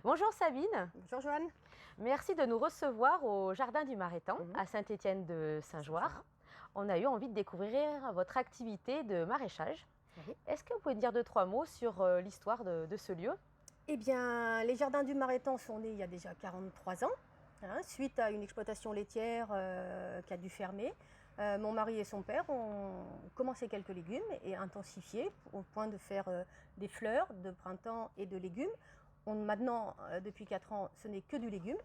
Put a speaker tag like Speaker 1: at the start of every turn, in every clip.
Speaker 1: Bonjour Sabine,
Speaker 2: Bonjour Joanne.
Speaker 1: merci de nous recevoir au Jardin du Marétan à Saint-Étienne de Saint-Joire. On a eu envie de découvrir votre activité de maraîchage.
Speaker 2: Oui.
Speaker 1: Est-ce que vous pouvez nous dire deux, trois mots sur l'histoire de ce lieu?
Speaker 2: Eh bien, les jardins du Marétan sont nés il y a déjà 43 ans, suite à une exploitation laitière qui a dû fermer. Mon mari et son père ont commencé quelques légumes et intensifié au point de faire des fleurs de printemps et de légumes. Maintenant, depuis 4 ans, ce n'est que du légume.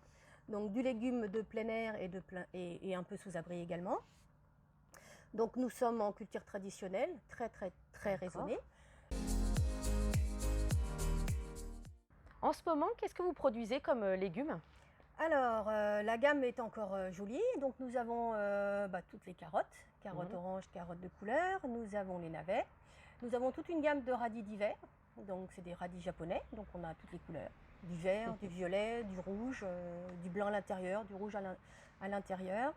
Speaker 2: Donc du légume de plein air et un peu sous abri également. Donc nous sommes en culture traditionnelle, très raisonnée.
Speaker 1: En ce moment, qu'est-ce que vous produisez comme légumes?
Speaker 2: Alors, la gamme est encore jolie. Donc, nous avons toutes les carottes, carottes oranges, carottes de couleur. Nous avons les navets. Nous avons toute une gamme de radis d'hiver. Donc, c'est des radis japonais. Donc, on a toutes les couleurs. Du vert, du violet, du rouge, du blanc à l'intérieur, du rouge à l'intérieur.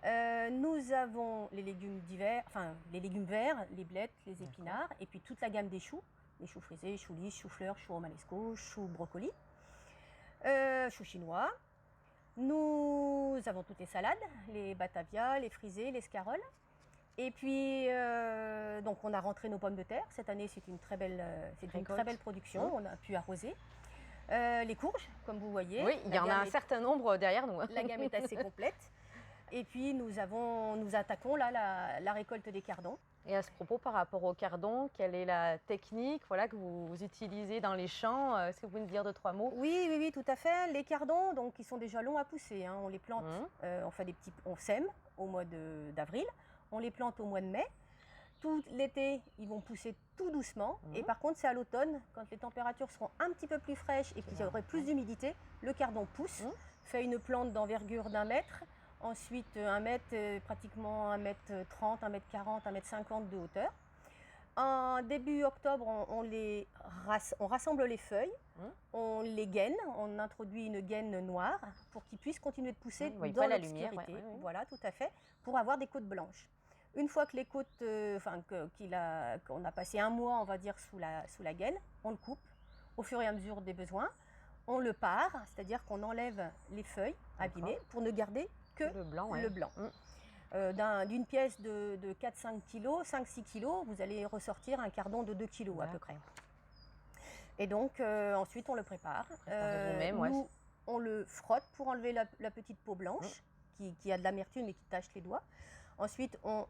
Speaker 2: Nous avons les légumes d'hiver, enfin, les légumes verts, les blettes, les épinards. Et puis, toute la gamme des choux. Les choux frisés, choux lisses, choux fleurs, choux romanesco, choux brocoli. Choux chinois. Nous avons toutes les salades, les batavia, les frisés, les scaroles. Et puis, donc on a rentré nos pommes de terre. Cette année, c'est une très belle production. On a pu arroser. Les courges, comme vous voyez.
Speaker 1: Oui, il y en a un certain nombre derrière nous.
Speaker 2: La gamme est assez complète. Et puis, nous attaquons là la récolte des cardons.
Speaker 1: Et à ce propos, par rapport au cardon, quelle est la technique que vous utilisez dans les champs? Est-ce que vous pouvez nous dire deux, trois mots?
Speaker 2: Oui, tout à fait. Les cardons, donc, ils sont déjà longs à pousser. On les plante, on sème au mois d'avril, on les plante au mois de mai. Tout l'été, ils vont pousser tout doucement. Et par contre, c'est à l'automne, quand les températures seront un petit peu plus fraîches et qu'il y aurait plus d'humidité, le cardon pousse, fait une plante d'envergure d'1 mètre. Ensuite, 1 mètre, pratiquement 1,30 m, 1,40 m, 1,50 m de hauteur. En début octobre, on rassemble les feuilles, on les gaine, on introduit une gaine noire pour qu'ils puissent continuer de pousser dans l'obscurité. Voilà, tout à fait, pour avoir des côtes blanches. Une fois que les côtes, qu'on a passé 1 mois, on va dire, sous la gaine, on le coupe au fur et à mesure des besoins. On le pare, c'est-à-dire qu'on enlève les feuilles abîmées pour ne garder que le blanc. D'une pièce de 4-5 kg, 5-6 kg, vous allez ressortir un cardon de 2 kg à peu près. Et donc, ensuite, on le prépare. Nous, on le frotte pour enlever la petite peau blanche qui a de l'amertume et qui tache les doigts. Ensuite, on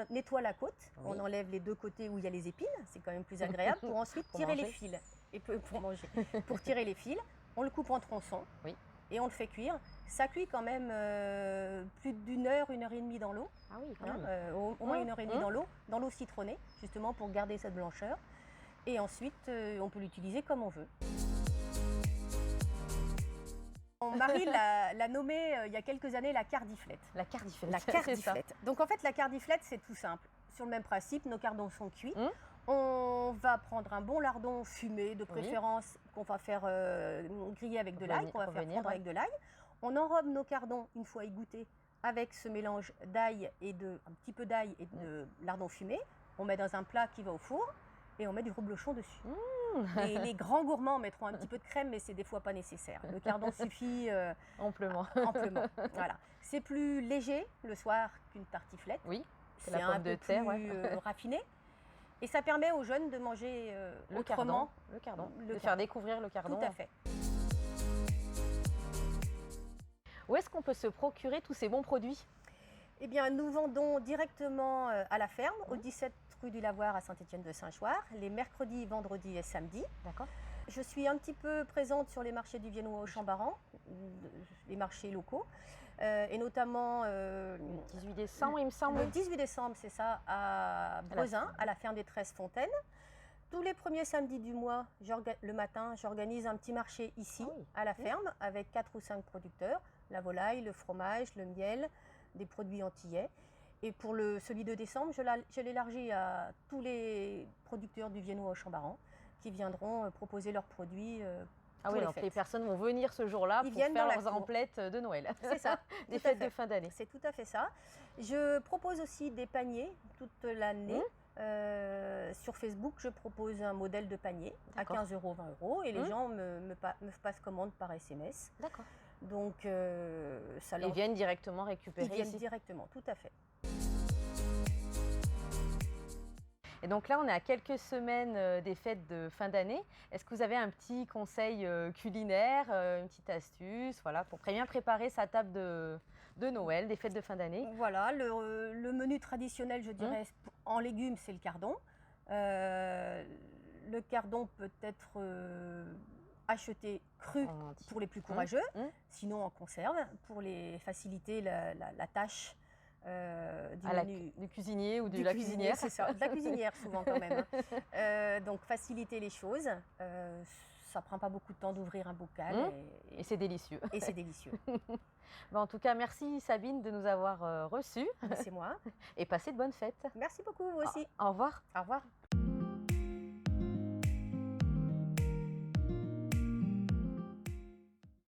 Speaker 2: nettoie la côte, on enlève les 2 côtés où il y a les épines, c'est quand même plus agréable, pour ensuite tirer les fils. Et pour manger. Pour tirer les fils, on le coupe en tronçons. Et on le fait cuire. Ça cuit quand même plus d'1 heure, 1 heure et demie dans l'eau.
Speaker 1: Ah oui, quand même.
Speaker 2: Au moins 1 heure et demie dans l'eau citronnée, justement pour garder cette blancheur. Et ensuite, on peut l'utiliser comme on veut. Mon mari l'a nommé il y a quelques années la cardiflette.
Speaker 1: La cardiflette.
Speaker 2: La cardiflette. Donc en fait, la cardiflette, c'est tout simple. Sur le même principe, nos cardons sont cuits. On va prendre un bon lardon fumé, de préférence, qu'on va faire griller avec de l'ail, qu'on va faire fondre avec de l'ail. On enrobe nos cardons une fois égouttés avec ce mélange d'ail un petit peu d'ail et de lardon fumé. On met dans un plat qui va au four et on met du reblochon dessus. Les grands gourmands mettront un petit peu de crème, mais c'est des fois pas nécessaire. Le cardon suffit
Speaker 1: amplement.
Speaker 2: Voilà. C'est plus léger le soir qu'une tartiflette.
Speaker 1: Oui,
Speaker 2: c'est un peu plus raffiné. Et ça permet aux jeunes de manger autrement.
Speaker 1: Le cardon. De faire découvrir le cardon.
Speaker 2: Tout à fait.
Speaker 1: Où est-ce qu'on peut se procurer tous ces bons produits?
Speaker 2: Eh bien, nous vendons directement à la ferme, au 17 rue du Lavoir à Saint-Étienne de Saint-Joire, les mercredis, vendredis et samedis.
Speaker 1: D'accord.
Speaker 2: Je suis un petit peu présente sur les marchés du Viennois au Chambaran, les marchés locaux, et notamment
Speaker 1: le 18 décembre, il me semble.
Speaker 2: Le 18 décembre, c'est ça, à Brezin, à la ferme des 13 Fontaines. Tous les premiers samedis du mois, le matin, j'organise un petit marché ici, à la ferme, avec 4 ou 5 producteurs, la volaille, le fromage, le miel, des produits antillais. Et pour celui de décembre, je l'élargis à tous les producteurs du Viennois au Chambaran qui viendront proposer leurs produits
Speaker 1: donc les personnes vont venir ce jour-là pour faire leurs emplettes de Noël.
Speaker 2: C'est ça.
Speaker 1: Des fêtes de fin d'année.
Speaker 2: C'est tout à fait ça. Je propose aussi des paniers toute l'année Sur Facebook, je propose un modèle de panier à
Speaker 1: D'accord.
Speaker 2: 15 euros, 20 euros, et les
Speaker 1: Mmh.
Speaker 2: gens me passent commande par SMS.
Speaker 1: D'accord.
Speaker 2: Donc, ça
Speaker 1: Ils viennent directement
Speaker 2: ils
Speaker 1: récupérer
Speaker 2: viennent
Speaker 1: ici.
Speaker 2: directement, tout à fait.
Speaker 1: Et donc là, on est à quelques semaines des fêtes de fin d'année. Est-ce que vous avez un petit conseil culinaire, une petite astuce, voilà, pour bien préparer sa table de Noël, des fêtes de fin d'année?
Speaker 2: Voilà, le menu traditionnel, je dirais, en légumes, c'est le cardon. Le cardon peut être acheté cru
Speaker 1: En entier.
Speaker 2: pour les plus courageux,
Speaker 1: Mmh.
Speaker 2: sinon en conserve, pour les faciliter la tâche du
Speaker 1: À
Speaker 2: menu.
Speaker 1: du cuisinier ou de
Speaker 2: Du
Speaker 1: la
Speaker 2: cuisinier,
Speaker 1: cuisinière.
Speaker 2: c'est ça, de la cuisinière souvent quand même, hein. Donc faciliter les choses, ça prend pas beaucoup de temps d'ouvrir un bocal
Speaker 1: Et c'est délicieux.
Speaker 2: et c'est délicieux.
Speaker 1: Bon, en tout cas, merci Sabine de nous avoir reçus
Speaker 2: Mais c'est moi.
Speaker 1: et passez de bonnes fêtes.
Speaker 2: Merci beaucoup, vous aussi.
Speaker 1: Au revoir.
Speaker 2: Au revoir.